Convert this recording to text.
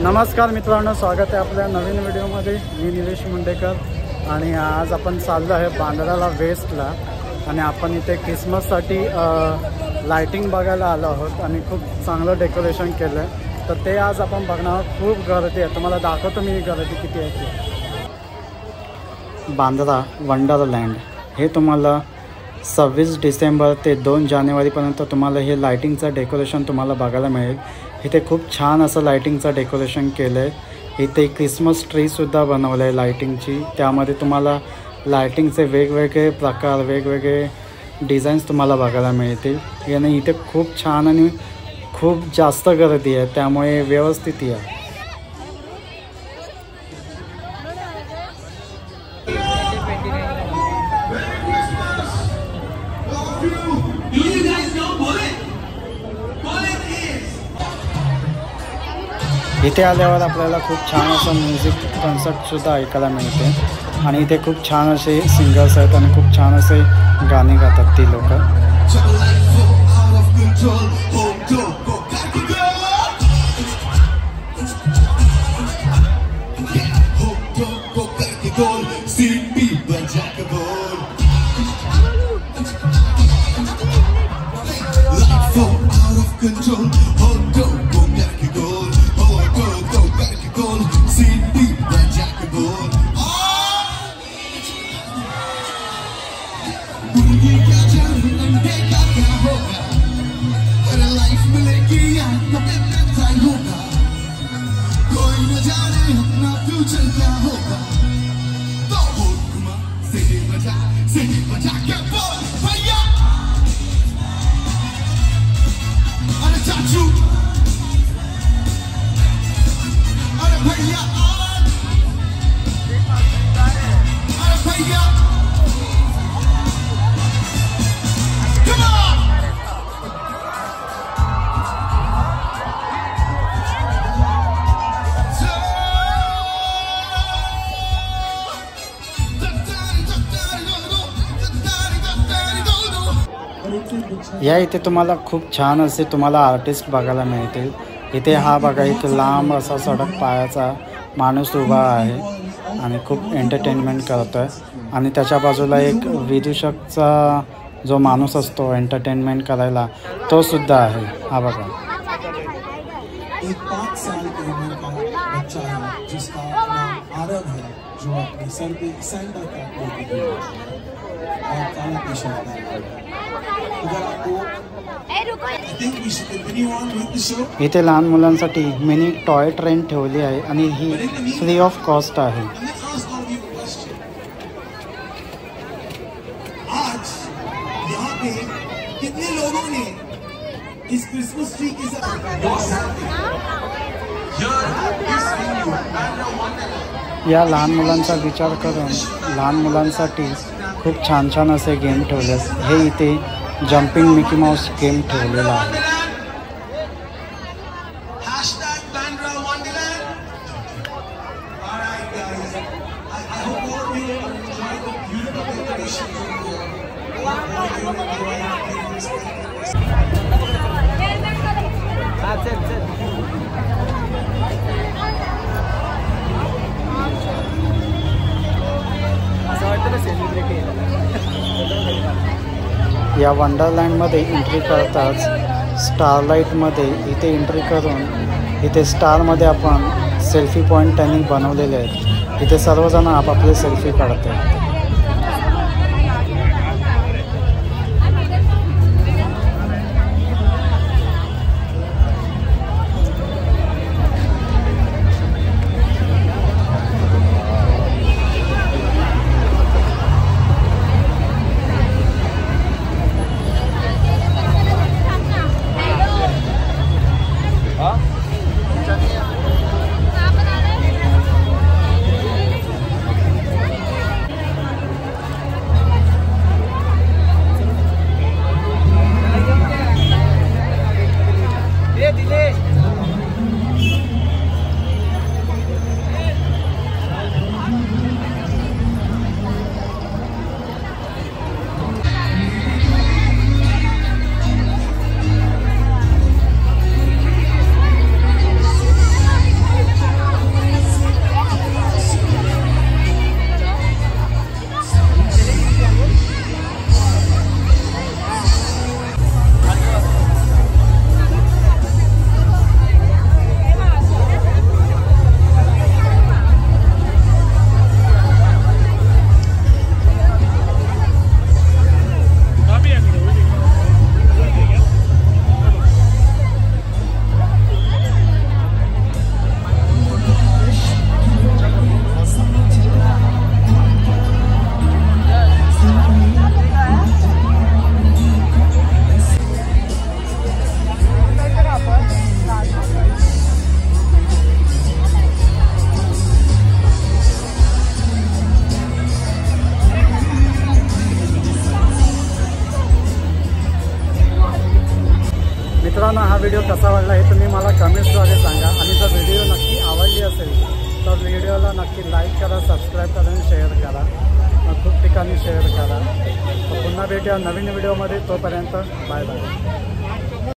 नमस्कार मित्रांनो, स्वागत आहे आपल्या नवीन व्हिडिओमध्ये। मी निलेश मुंडेकर आणि आज आपण चाललो आहे बांद्राला वेस्टला आणि आपण इथे क्रिसमससाठी लाइटिंग बघायला आलो आहोत आणि खूप चांगलं डेकोरेशन केलं आहे। तर ते आज आपण बघणार आहोत। खूप गर्दी आहे, तुम्हाला दाखवतो मी गर्दी किती आहे ते। बांद्रा वंडरलँड हे तुम्हाला 26 डिसेंबर ते 2 जानेवारीपर्यंत तुम्हाला हे लाइटिंगचं डेकोरेशन तुम्हाला बघायला मिळेल। इथे खूप छान असं लाइटिंगचं डेकोरेशन केलं आहे। इथे क्रिसमस ट्रीसुद्धा बनवलं आहे लाइटिंगची। त्यामध्ये तुम्हाला लाइटिंगचे वेगवेगळे प्रकार, वेगवेगळे डिझाईन्स तुम्हाला बघायला मिळतील। याने इथे खूप छान आणि खूप जास्त गर्दी आहे, त्यामुळे व्यवस्थित या। इथे आल्यावर आपल्याला खूप छान असं म्युझिक कॉन्सर्टसुद्धा ऐकायला मिळते आणि इथे खूप छान असे सिंगर्स आहेत आणि खूप छान असे गाणे गातात ती लोक। या इथे तुम्हाला खूप छान असे तुम्हाला आर्टिस्ट बघायला मिळतील। इथे हा बघा, इथे लांब असा सडक पायाचा माणूस उभा आहे आणि खूप एंटरटेनमेंट करतोय आणि त्याच्या बाजूला एक विदूषकचा जो माणूस असतो एंटरटेनमेंट करायला, तो सुद्धा आहे। हा बघा, एक 5 साल की उम्र का बच्चा है जिसका नाम आरव है, जो अपने सर पे सैंडल कैप लेके और काला टी शर्ट पहना। अगर आपको इथे लहान मुलांसाठी मिनी टॉय ट्रेन ठेवली आहे आणि ही फ्री ऑफ कॉस्ट आहे। आज यहाँ पे कितने लोगों ने इस क्रिसमस ट्री के साथ या लहान मुलांचा विचार करून लहान मुलांसाठी खूप छान छान असे गेम ठेवले। हे इथे जंपिंग मिकी माउस गेम ठेवलेला आहे। या वंडरलँडमध्ये एंट्री करताच स्टारलाईटमध्ये इथे एंट्री करून इथे स्टारमध्ये आपण सेल्फी पॉईंट त्यांनी बनवलेले आहेत। इथे सर्वजण आपापले सेल्फी काढतात। मित्रांनो, हा व्हिडिओ कसा वाटला हे तुम्ही मला कमेंट्सद्वारे सांगा आणि जर व्हिडिओ नक्की आवडली असेल तर व्हिडिओला नक्की लाईक करा, सबस्क्राईब करा आणि शेअर करा, खूप ठिकाणी शेअर करा. पुन्हा भेटूया नवीन व्हिडिओमध्ये. तोपर्यंत बाय बाय.